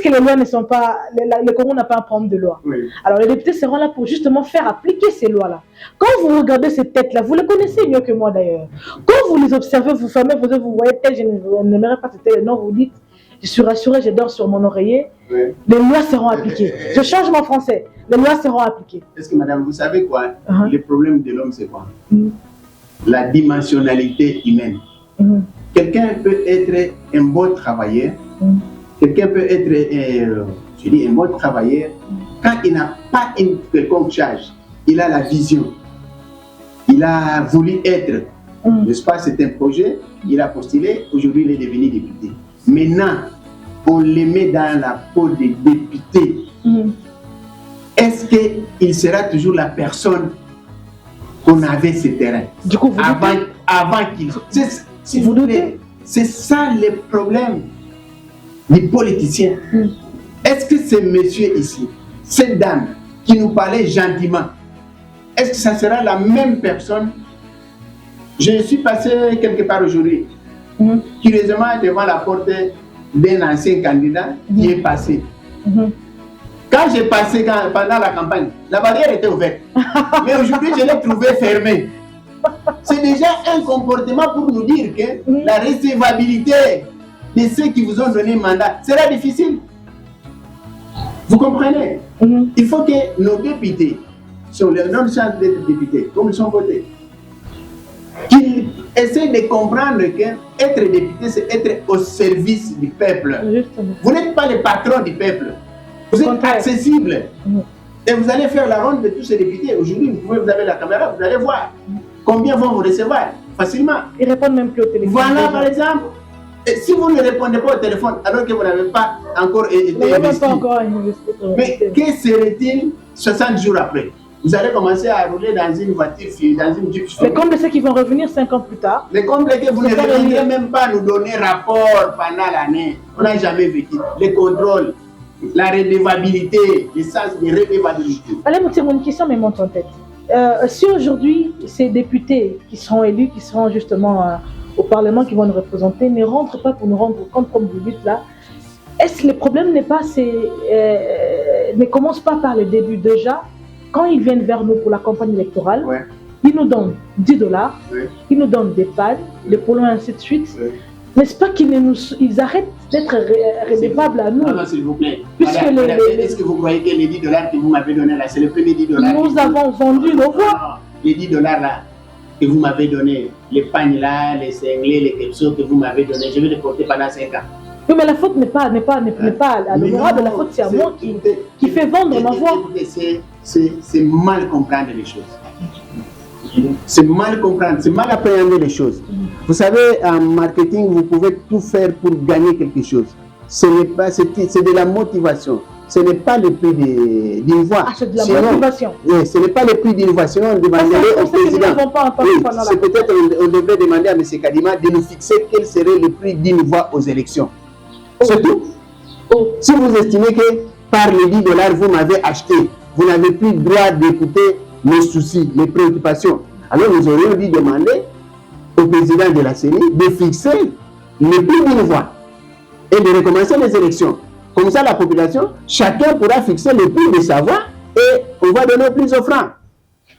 que les lois ne sont pas... Le Congo n'a pas un problème de loi. Oui. Alors les députés seront là pour justement faire appliquer ces lois-là. Quand vous regardez ces têtes-là, vous les connaissez mieux que moi d'ailleurs. Quand vous les observez, vous fermez vos yeux, vous voyez tel, je n'aimerais pas citer le nom, vous dites, je suis rassuré, je dors sur mon oreiller, Oui. les lois seront appliquées. Je change mon français, les lois seront appliquées. Est-ce que madame, vous savez quoi? Le problème de l'homme, c'est quoi? La dimensionnalité humaine. Quelqu'un peut être un bon travailleur, quelqu'un peut être un bon travailleur, quand il n'a pas une quelconque charge, il a la vision, il a voulu être, n'est-ce pas, c'est un projet, il a postulé, aujourd'hui il est devenu député. Maintenant, on le met dans la peau des députés. Est-ce qu'il sera toujours la personne qu'on avait ce terrain? Du coup, vous avant qu'il... Si vous doutez, c'est ça le problème des politiciens. Est-ce que ce monsieur ici, cette dame qui nous parlait gentiment, est-ce que ça sera la même personne? Je suis passé quelque part aujourd'hui, curieusement devant la porte d'un ancien candidat qui est passé. Quand j'ai passé pendant la campagne, la barrière était ouverte. Mais aujourd'hui, je l'ai trouvée fermée. C'est déjà un comportement pour nous dire que la recevabilité de ceux qui vous ont donné mandat sera difficile. Vous comprenez? Il faut que nos députés, sur les non-chances d'être députés, comme ils sont votés, qu'ils essaient de comprendre qu'être député, c'est être au service du peuple. Vous n'êtes pas le patron du peuple. Vous êtes accessible. Et vous allez faire la ronde de tous ces députés. Aujourd'hui, vous avez la caméra, vous allez voir combien vont vous recevoir facilement. Ils répondent même plus au téléphone. Voilà, par exemple. Et si vous ne répondez pas au téléphone alors que vous n'avez pas encore été investi, mais que serait-il 60 jours après? Vous allez commencer à rouler dans une voiture, dans une Jeep. Les comptes de ceux qui vont revenir 5 ans plus tard. Les comptes que vous ne reviendrez même pas nous donner rapport pendant l'année. On n'a jamais vécu. Les contrôles, la redevabilité, le sens de redevabilité. Allez, c'est mon question, mais monte en tête. Si aujourd'hui, ces députés qui seront élus, qui seront justement au Parlement, qui vont nous représenter, ne rentrent pas pour nous rendre compte comme vous dites là, est-ce que le problème n'est pas, ne commence pas par le début déjà, quand ils viennent vers nous pour la campagne électorale, ils nous donnent $10, ils nous donnent des pannes, des polos, ainsi de suite. N'est-ce pas qu'ils arrêtent d'être redevables à nous? Non, s'il vous plaît. Est-ce que vous croyez que les $10 que vous m'avez donné là, c'est le premier $10? Nous avons vendu nos voix. Les $10 là que vous m'avez donné, les pagnes là, les cinglés, les kepsos que vous m'avez donné, je vais les porter pendant 5 ans. Oui, mais la faute n'est pas à l'honorable, la faute c'est à moi qui fait vendre ma voix. C'est mal comprendre les choses. C'est mal comprendre, c'est mal appréhender les choses. Vous savez, en marketing, vous pouvez tout faire pour gagner quelque chose. C'est de la motivation. Ce n'est pas le prix d'une voix. Ah, c'est de la motivation. Oui, ce n'est pas le prix d'une voix. Sinon, on demanderait au président. C'est peut-être on devrait demander à M. Kadima de nous fixer quel serait le prix d'une voix aux élections. C'est tout. Si vous estimez que par les $10, vous m'avez acheté, vous n'avez plus le droit d'écouter mes soucis, mes préoccupations. Alors nous aurions dû demander au président de la CENI de fixer le prix d'une voix et de recommencer les élections. Comme ça, la population, chacun pourra fixer le prix de sa voix et on va donner plus offrant.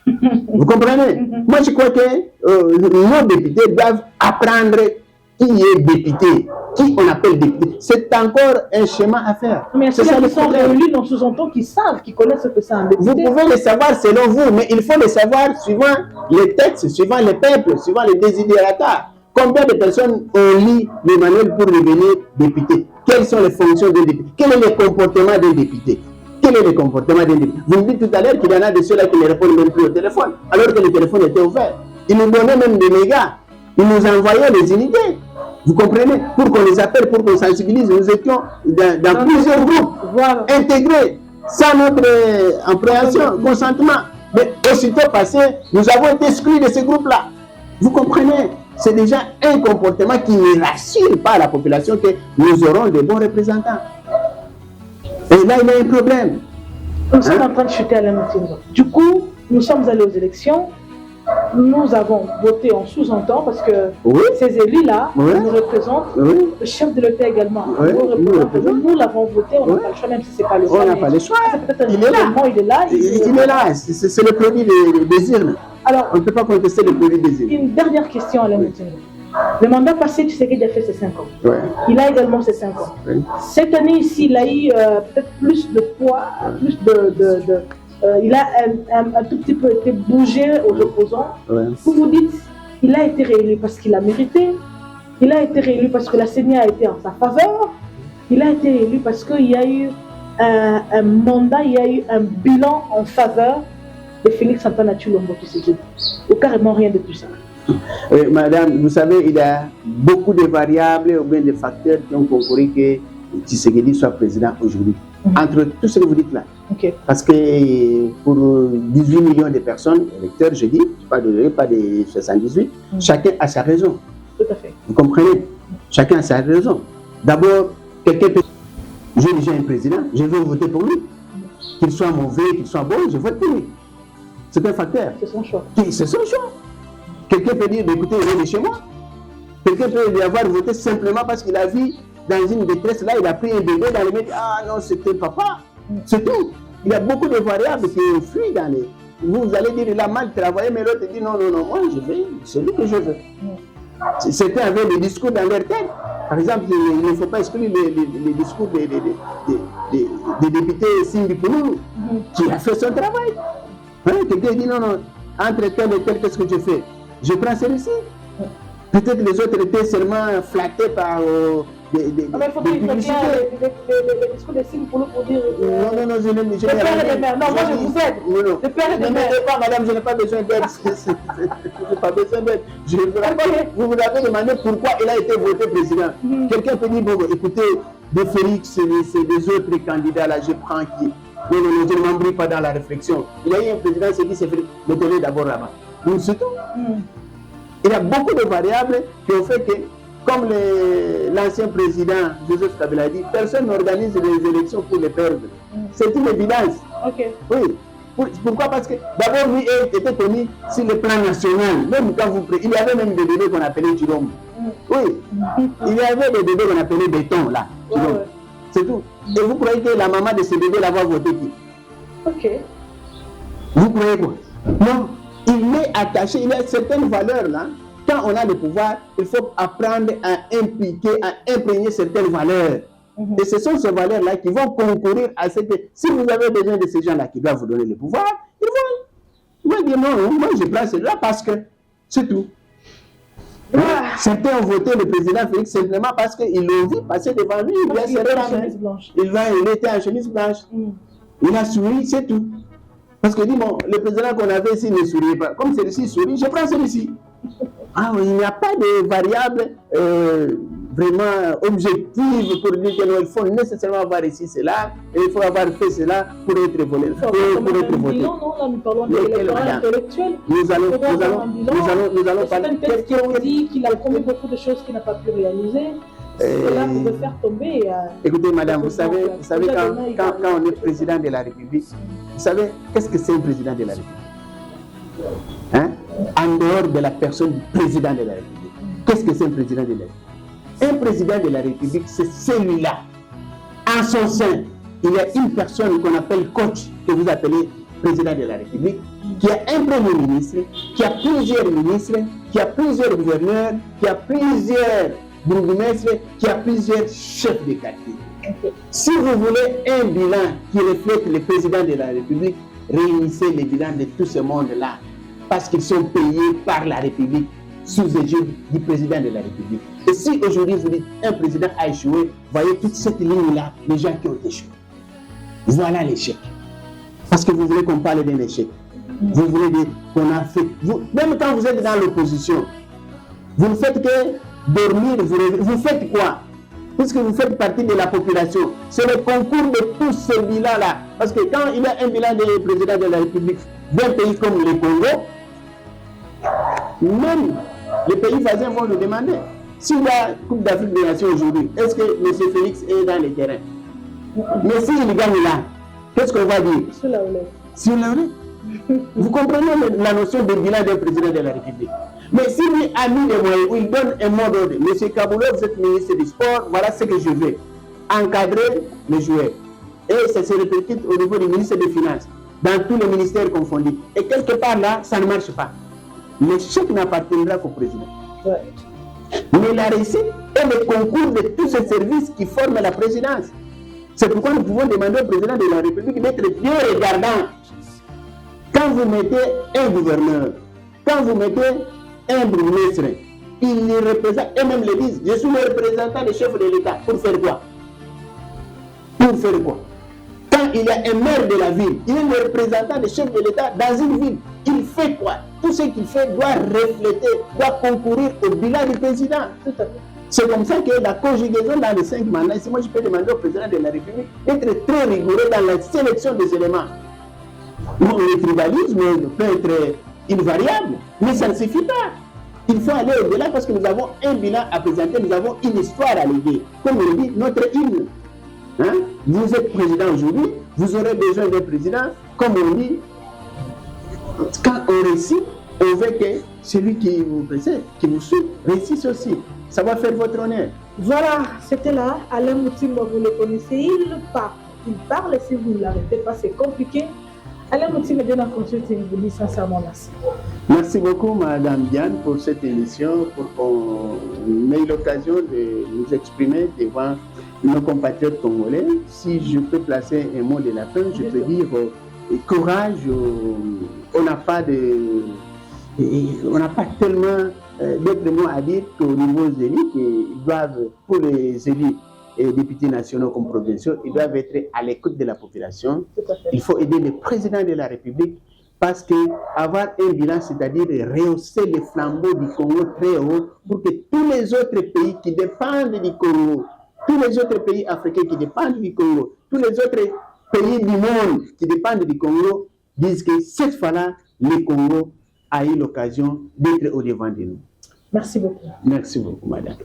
Vous comprenez? Moi, je crois que nos députés doivent apprendre qui est député, qui on appelle député. C'est encore un schéma à faire. Mais ceux qui sont réunis, on sous-entend qu'ils savent, qu'ils connaissent ce que c'est un député. Vous pouvez le savoir selon vous, mais il faut le savoir suivant les textes, suivant les peuples, suivant les désidérata. Combien de personnes ont lu le manuel pour devenir député? Quelles sont les fonctions d'un député? Quel est le comportement d'un député? Quel est le comportement d'un député? Vous me dites tout à l'heure qu'il y en a de ceux-là qui ne répondent même plus au téléphone, alors que le téléphone était ouvert. Ils nous donnaient même des mégas. Ils nous envoyaient les unités. Vous comprenez? Pour qu'on les appelle, pour qu'on sensibilise. Nous étions dans plusieurs groupes intégrés, sans notre appréhension, consentement. Mais aussitôt passé, nous avons été exclus de ces groupes-là. Vous comprenez? C'est déjà un comportement qui ne rassure pas la population que nous aurons de bons représentants. Et là, il y a un problème. Nous sommes en train de chuter à la notion. Du coup, nous sommes allés aux élections. nous avons voté en sous-entend parce que ces élus-là nous représentent, le chef de l'État également. Nous l'avons voté, on n'a pas le choix, même si ce n'est pas le choix. On n'a pas le choix. Il est là. Il est là. C'est le produit des urnes. Alors, on ne peut pas contester le produit des urnes. Une dernière question, Alain Moutinho. Le mandat passé, tu sais qu'il a fait ses 5 ans. Il a également ses 5 ans. Cette année ici, il a eu peut-être plus de poids, plus il a un tout petit peu été bougé aux opposants. Vous vous dites, il a été réélu parce qu'il a mérité. Il a été réélu parce que la CENI a été en sa faveur. Il a été réélu parce qu'il y a eu un mandat, il y a eu un bilan en faveur de Félix Antoine Tshilombo Tshisekedi. Ou carrément rien de tout ça. Madame, vous savez, il y a beaucoup de variables ou bien de facteurs qui ont concouru que Tshisekedi soit président aujourd'hui. Entre tout ce que vous dites là. Parce que pour 18 millions de personnes, électeurs, je dis, pas de 78, chacun a sa raison. Tout à fait. Vous comprenez? Chacun a sa raison. D'abord, quelqu'un peut dire, j'ai déjà un président, je veux voter pour lui. Qu'il soit mauvais, qu'il soit bon, je vote pour lui. C'est un facteur. C'est son choix. C'est son choix. Quelqu'un peut dire, écoutez, il est chez moi. Quelqu'un peut y avoir voté simplement parce qu'il a vu dans une détresse, là, il a pris un bébé dans les médias. Ah non, c'était papa. C'est tout. Il y a beaucoup de variables qui fuient dans les... Vous allez dire, il a mal travaillé, mais l'autre dit, non, moi, je veux celui que je veux. Certains avaient des discours dans leur tête. Par exemple, il ne faut pas exclure les discours des députés Sindi Pouloulou, qui a fait son travail. Quelqu'un dit, non, entre tel et tel, qu'est-ce que je fais? Je prends celui-ci. Peut-être les autres étaient seulement flattés par mais il faut qu'il les discours de Sindi Pouloulou pour dire... Non, je n'ai pas. Non, moi je vous aide. Le père et le mère. Madame, je n'ai pas besoin d'aide. Je n'ai pas besoin d'aide. Vous vous avez demandé pourquoi il a été voté président. Quelqu'un peut dire, bon, écoutez, de Félix, c'est des autres candidats là, je prends qui. Non, je ne m'embrouille pas dans la réflexion. Il y a eu un président qui s'est dit, c'est Félix, mettez-le d'abord là-bas. C'est tout. Il y a beaucoup de variables qui ont fait que, comme l'ancien président Joseph Kabila a dit, personne n'organise les élections pour les perdre. C'est une évidence. Oui. Pourquoi? Parce que d'abord, lui était connu sur le plan national. Même quand il y avait même des bébés qu'on appelait Tshilombo. Oui. Il y avait des bébés qu'on appelait béton là. C'est tout. Et vous croyez que la maman de ce bébé là va voter qui? Vous croyez quoi? Non. Il est attaché, il y a certaines valeurs là. Quand on a le pouvoir, il faut apprendre à impliquer, à imprégner certaines valeurs. Et ce sont ces valeurs-là qui vont concourir à ce que, si vous avez besoin de ces gens-là qui doivent vous donner le pouvoir, ils vont dire non, moi je prends celui-là parce que c'est tout. Certains ont voté le président Félix simplement parce qu'ils l'ont vu passer devant lui, il a serré la main. Il était en chemise blanche. Il a souri, c'est tout. Parce que dit, bon, le président qu'on avait ici ne souriait pas. Comme celui-ci sourit, je prends celui-ci. Ah oui, il n'y a pas de variable vraiment objective pour dire qu'il faut nécessairement avoir ici cela, et il faut avoir fait cela pour être volé. Pour être voté. Non, là nous parlons de l'électorat intellectuel. Nous allons parler. Quelqu'un qui ont dit qu'il a promis beaucoup de choses qu'il n'a pas pu réaliser. Cela pouvait faire tomber. Écoutez, madame, vous savez quand on est président de la République, vous savez, qu'est-ce que c'est un président de la République? En dehors de la personne du président de la République. Qu'est-ce que c'est un président de la République? Un président de la République, c'est celui-là. En son sein, il y a une personne qu'on appelle coach, que vous appelez président de la République, qui a un premier ministre, qui a plusieurs ministres, qui a plusieurs gouverneurs, qui a plusieurs bourgmestres, qui a plusieurs chefs de quartier. Si vous voulez un bilan qui reflète le président de la République, réunissez le bilan de tout ce monde-là. Parce qu'ils sont payés par la République sous égide du président de la République. Et si aujourd'hui vous dites un président a échoué, voyez toute cette ligne-là, les gens qui ont échoué. Voilà l'échec. Parce que vous voulez qu'on parle d'un échec. Vous voulez dire qu'on a fait. Même quand vous êtes dans l'opposition, vous ne faites que dormir, vous faites quoi? Puisque vous faites partie de la population. C'est le concours de tous ces bilans-là. Parce que quand il y a un bilan du président de la République d'un pays comme le Congo, même les pays voisins vont nous demander. Si la Coupe d'Afrique des Nations aujourd'hui, est-ce que M. Félix est dans les terrains? Mais s'il gagne là, qu'est-ce qu'on va dire? Sur la roulette. Sur la roulette. Vous comprenez la notion de bilan d'un président de la République. Mais si lui a mis des moyens où il donne un mot d'ordre, M. Kaboulou, vous êtes ministre du Sport, voilà ce que je veux. Encadrer les joueurs. Et ça se répercute au niveau du ministre des Finances, dans tous les ministères confondus. Et quelque part là, ça ne marche pas. L'échec n'appartiendra qu'au président. Ouais. Mais la réussite est le concours de tous ces services qui forment la présidence. C'est pourquoi nous pouvons demander au président de la République d'être bien regardant. Quand vous mettez un gouverneur, quand vous mettez un ministre, il les représente, et même le disent, je suis le représentant des chefs de l'État. Pour faire quoi? Pour faire quoi? Quand il y a un maire de la ville, il est le représentant des chefs de l'État dans une ville. Il fait quoi? Tout ce qu'il fait doit refléter, doit concourir au bilan du président. C'est comme ça que la conjugaison dans les 5 mandats, ici moi je peux demander au président de la République d'être très rigoureux dans la sélection des éléments. Bon, le tribalisme peut être invariable, mais ça ne suffit pas. Il faut aller au-delà parce que nous avons un bilan à présenter, nous avons une histoire à léguer. Comme on dit, notre hymne. Hein? Vous êtes président aujourd'hui, vous aurez besoin d'un président, comme on dit, quand on réussit, on veut que celui qui vous précède, qui vous suit, réussisse aussi. Ça va faire votre honneur. Voilà, c'était là. Alain Moutimbo, vous le connaissez, il parle, et si vous ne l'arrêtez pas, c'est compliqué. Alain Moutimbo, de la consulting, vous dit sincèrement merci. Merci beaucoup, Madame Diane, pour cette émission, pour qu'on ait l'occasion de nous exprimer devant nos compatriotes congolais. Si je peux placer un mot de la fin, je peux dire courage. On n'a pas tellement d'autres mots à dire qu'au niveau des élus, qu'ils doivent, pour les élus et députés nationaux comme provinciaux, ils doivent être à l'écoute de la population. Il faut aider le président de la République parce qu'avoir un bilan, c'est-à-dire rehausser les flambeaux du Congo très haut pour que tous les autres pays qui dépendent du Congo, tous les autres pays africains qui dépendent du Congo, tous les autres pays du monde qui dépendent du Congo disent que cette fois-là, le Congo a eu l'occasion d'être au devant de nous. Merci beaucoup. Merci beaucoup, madame.